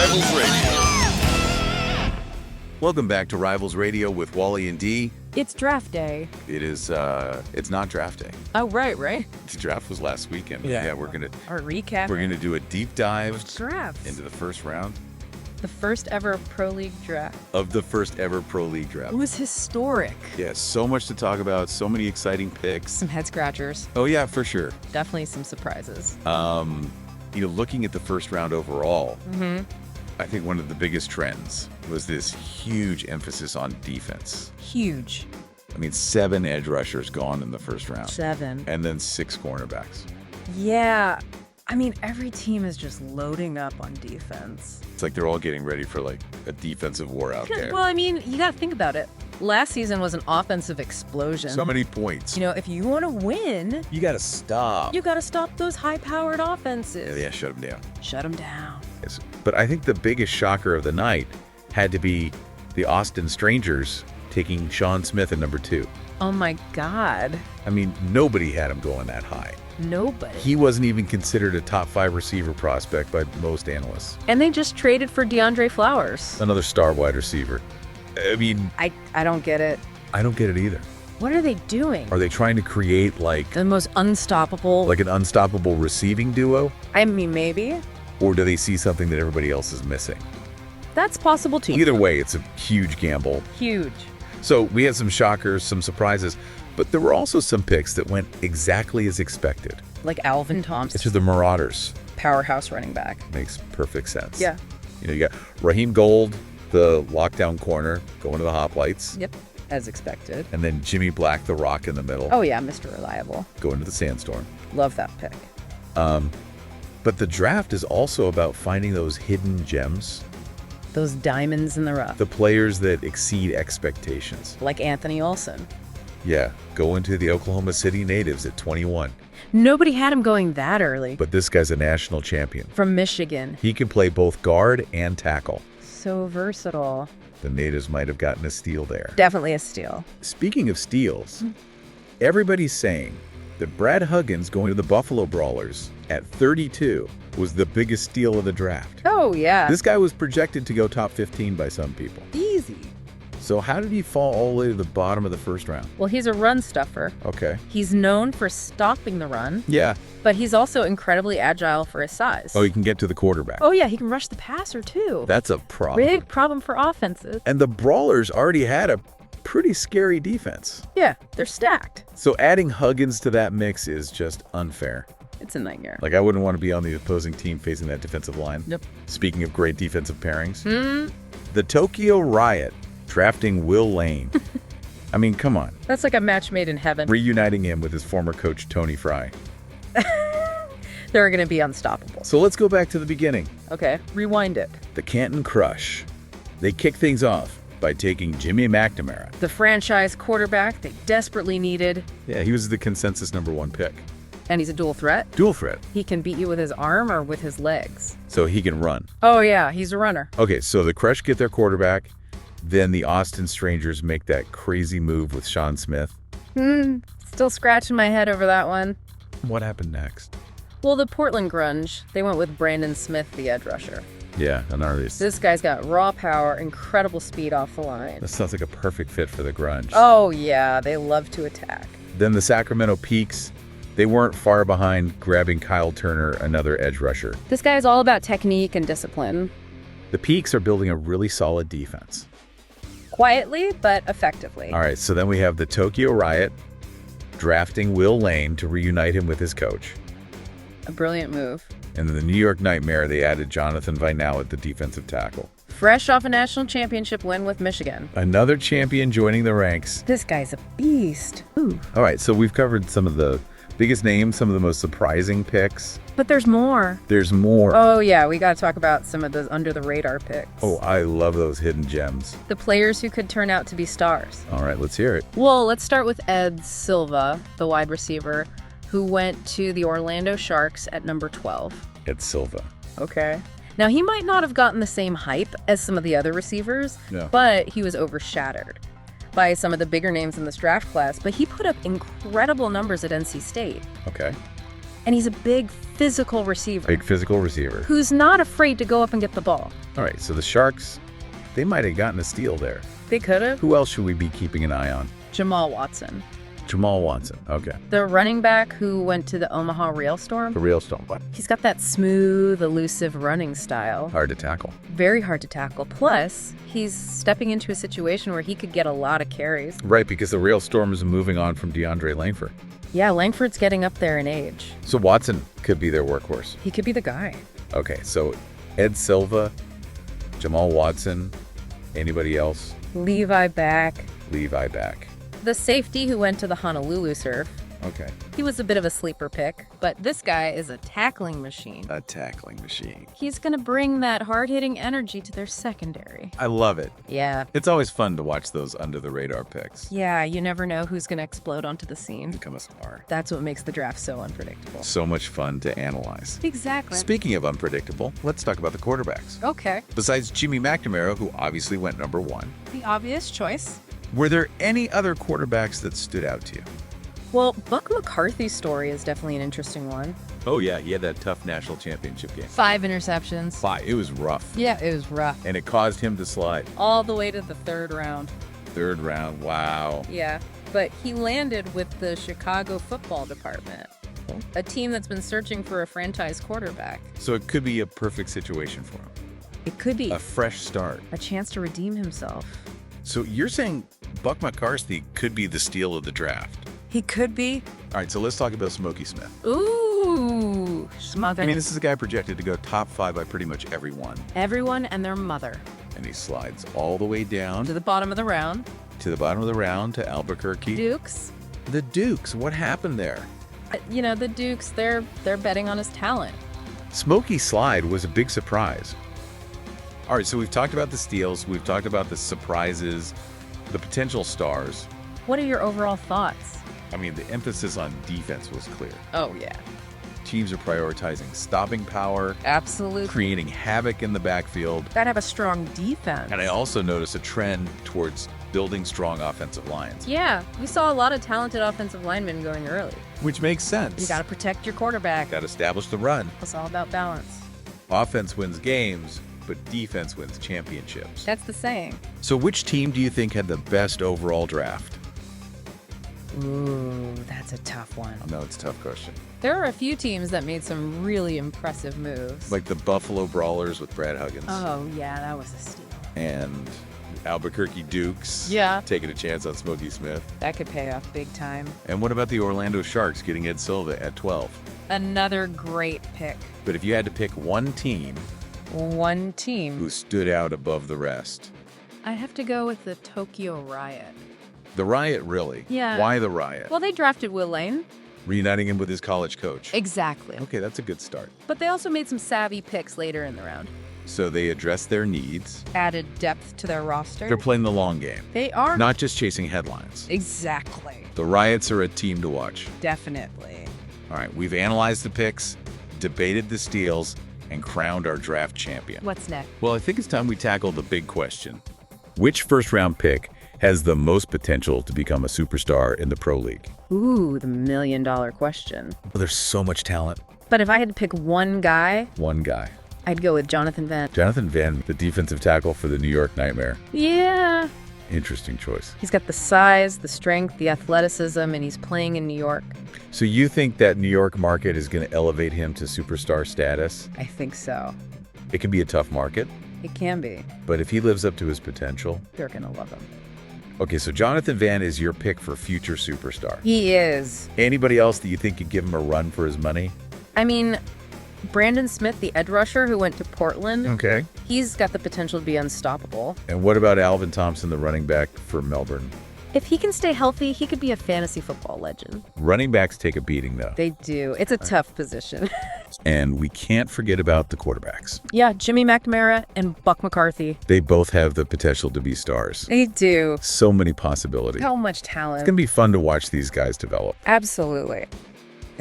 Rivals Radio. Welcome back to Rivals Radio with Wally and Dee. It's draft day. It is, it's not draft day. Oh, right. The draft was last weekend. Yeah. We're Our recap. gonna do a deep dive Drafts. into the first round The first ever Pro League draft. of the first ever Pro League draft. It was historic. Yeah, so much to talk about, so many exciting picks. Some head scratchers. Oh yeah, for sure. Definitely some surprises. Looking at the first round overall, Mm-hmm. I think one of the biggest trends was this huge emphasis on defense. Huge. I mean, 7 edge rushers gone in the first round. 7. And then 6 cornerbacks. Yeah. I mean, every team is just loading up on defense. It's like they're all getting ready for like a defensive war out there. Well, I mean, you got to think about it. Last season was an offensive explosion. So many points. You know, if you want to win, You got to stop. you got to stop those high-powered offenses. Yeah, shut them down. Shut them down. Yes. But I think the biggest shocker of the night had to be the Austin Strangers taking Sean Smith at number 2. Oh, my God. I mean, nobody had him going that high. Nobody. He wasn't even considered a top 5 receiver prospect by most analysts. And they just traded for DeAndre Flowers. Another star wide receiver. I mean, I don't get it. I don't get it either. What are they doing? Are they trying to create like The most unstoppable. an unstoppable receiving duo? I mean, maybe. Or do they see something that everybody else is missing? That's possible too. Either way, it's a huge gamble. Huge. So we had some shockers, some surprises, but there were also some picks that went exactly as expected. Like Alvin It's Thompson, just the Marauders. powerhouse running back. Makes perfect sense. Yeah. You got Raheem Gold, the lockdown corner, going to the hoplites. Yep. As expected. And then Jimmy Black, the rock in the middle, Oh, yeah, Mr. Reliable. going to the sandstorm. Love that pick. But the draft is also about finding those hidden gems, Those diamonds in the rough. the players that exceed expectations. Like Anthony Olson. Yeah, go into the Oklahoma City natives at 21. Nobody had him going that early. But this guy's a national champion. From Michigan. He can play both guard and tackle. So versatile. The natives might have gotten a steal there. Definitely a steal. Speaking of steals, everybody's saying that Brad Huggins going to the Buffalo Brawlers at 32 was the biggest steal of the draft. Oh, yeah. This guy was projected to go top 15 by some people. Easy. So how did he fall all the way to the bottom of the first round? Well, he's a run stuffer. Okay. He's known for stopping the run, Yeah. but he's also incredibly agile for his size. Oh, he can get to the quarterback. Oh, yeah, he can rush the passer, too. That's a problem. Big problem for offenses. And the Brawlers already had a pretty scary defense. Yeah, they're stacked. So adding Huggins to that mix is just unfair. It's a nightmare. Like, I wouldn't want to be on the opposing team facing that defensive line. Nope. Speaking of great defensive pairings, the Tokyo Riot drafting Will Lane. I mean, come on. That's like a match made in heaven. Reuniting him with his former coach, Tony Fry. They're going to be unstoppable. So let's go back to the beginning. Okay, rewind it. The Canton Crush. They kick things off by taking Jimmy McNamara. The franchise quarterback they desperately needed, Yeah, he was the consensus number 1 pick. and he's a dual threat. Dual threat, He can beat you with his arm or with his legs. so he can run. Oh, yeah, he's a runner. Okay, so the Crush get their quarterback. Then the Austin Strangers make that crazy move with Sean Smith. Still scratching my head over that one. What happened next? Well, the Portland Grunge, they went with Brandon Smith, the edge rusher. Yeah, another. This guy's got raw power, incredible speed off the line. That sounds like a perfect fit for the Grunge. Oh, yeah, they love to attack. Then the Sacramento Peaks, they weren't far behind grabbing Kyle Turner, another edge rusher. This guy is all about technique and discipline. The Peaks are building a really solid defense. Quietly, but effectively. All right, so then we have the Tokyo Riot drafting Will Lane to reunite him with his coach. A brilliant move. And then the New York Nightmare, they added Jonathan Vinal at the defensive tackle. Fresh off a national championship win with Michigan. Another champion joining the ranks. This guy's a beast. Ooh. All right, so we've covered some of the biggest names, some of the most surprising picks. But there's more. There's more. Oh, yeah, we got to talk about some of those under-the-radar picks. Oh, I love those hidden gems. The players who could turn out to be stars. All right, let's hear it. Well, let's start with Ed Silva, the wide receiver, who went to the Orlando Sharks at number 12. Ed Silva. Okay. Now, he might not have gotten the same hype as some of the other receivers, Yeah. but he was overshadowed by some of the bigger names in this draft class, but he put up incredible numbers at NC State. Okay. And he's a big physical receiver. Big physical receiver. Who's not afraid to go up and get the ball. All right, so the Sharks, they might have gotten a steal there. They could have. Who else should we be keeping an eye on? Jamal Watson. Jamal Watson. Okay. The running back who went to the Omaha Railstorm. The real stone. What? He's got that smooth, elusive running style. Hard to tackle. Very hard to tackle. Plus, he's stepping into a situation where he could get a lot of carries. Right, because the real storm is moving on from DeAndre Langford. Yeah, Langford's getting up there in age. So Watson could be their workhorse. He could be the guy. Okay, so Ed Silva, Jamal Watson, anybody else? Levi back. Levi back. The safety who went to the Honolulu Surf. Okay. He was a bit of a sleeper pick, but this guy is a tackling machine. A tackling machine. He's going to bring that hard-hitting energy to their secondary. I love it. Yeah. It's always fun to watch those under-the-radar picks. Yeah, you never know who's going to explode onto the scene. Become a star. That's what makes the draft so unpredictable. So much fun to analyze. Exactly. Speaking of unpredictable, let's talk about the quarterbacks. Okay. Besides Jimmy McNamara, who obviously went number 1, The obvious choice. were there any other quarterbacks that stood out to you? Well, Buck McCarthy's story is definitely an interesting one. Oh, yeah, he had that tough national championship game. 5 interceptions. 5. It was rough. Yeah, it was rough. And it caused him to slide. All the way to the 3rd round. 3rd round, wow. Yeah, but he landed with the Chicago football department, a team that's been searching for a franchise quarterback. So it could be a perfect situation for him. It could be A fresh start. a chance to redeem himself. So you're saying Buck McCarthy could be the steal of the draft? He could be. All right, so let's talk about Smokey Smith. Ooh, smother. I mean, this is a guy projected to go top 5 by pretty much everyone. Everyone and their mother. And he slides all the way down To the bottom of the round. to the bottom of the round to Albuquerque. Dukes. The Dukes, what happened there? You know, the Dukes, they're betting on his talent. Smokey Slide was a big surprise. All right, so we've talked about the steals, we've talked about the surprises, the potential stars. What are your overall thoughts? I mean, the emphasis on defense was clear. Oh, yeah. Teams are prioritizing stopping power, Absolutely. creating havoc in the backfield. Gotta have a strong defense. And I also notice a trend towards building strong offensive lines, Yeah, we saw a lot of talented offensive linemen going early. which makes sense. You gotta protect your quarterback. Got to establish the run. It's all about balance. Offense wins games, but defense wins championships. That's the saying. So which team do you think had the best overall draft? Ooh, that's a tough one. I know it's a tough question. There are a few teams that made some really impressive moves. Like the Buffalo Brawlers with Brad Huggins. Oh, yeah, that was a steal. And Albuquerque Dukes. Yeah. Taking a chance on Smokey Smith. That could pay off big time. And what about the Orlando Sharks getting Ed Silva at 12? Another great pick. But if you had to pick one team One team. who stood out above the rest, I have to go with the Tokyo Riot. the Riot, really? Yeah. Why the Riot? Well, they drafted Will Lane. Reuniting him with his college coach. Exactly. Okay, that's a good start. But they also made some savvy picks later in the round. So they addressed their needs. Added depth to their roster. They're playing the long game, They are. not just chasing headlines. Exactly. The Riots are a team to watch. Definitely. All right, we've analyzed the picks, debated the steals, and crowned our draft champion. What's next? Well, I think it's time we tackle the big question. Which first-round pick has the most potential to become a superstar in the pro league? Ooh, the $1,000,000 question. Well, there's so much talent. But if I had to pick one guy, One guy. I'd go with Jonathan Van. Jonathan Van, the defensive tackle for the New York Nightmare. Yeah. Interesting choice. He's got the size, the strength, the athleticism, and he's playing in New York. So you think that New York market is going to elevate him to superstar status? I think so. It can be a tough market, It can be. but if he lives up to his potential... They're going to love him. Okay, so Jonathan Van is your pick for future superstar. He is. Anybody else that you think could give him a run for his money? I mean, Brandon Smith, the edge rusher who went to Portland, Okay. he's got the potential to be unstoppable. And what about Alvin Thompson, the running back for Melbourne? If he can stay healthy, he could be a fantasy football legend. Running backs take a beating, though. They do. It's a tough position. And we can't forget about the quarterbacks. Yeah, Jimmy McNamara and Buck McCarthy. They both have the potential to be stars. They do. So many possibilities. How much It's talent. going to be fun to watch these guys develop. Absolutely.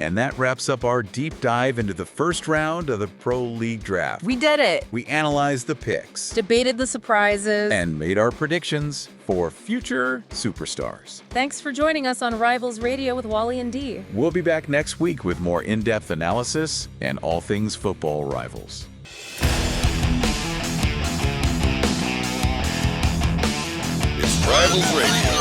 And that wraps up our deep dive into the first round of the Pro League Draft. We did it. We analyzed the picks Debated the surprises. and made our predictions for future superstars. Thanks for joining us on Rivals Radio with Wally and Dee. We'll be back next week with more in-depth analysis and all things football rivals. It's Rivals Radio.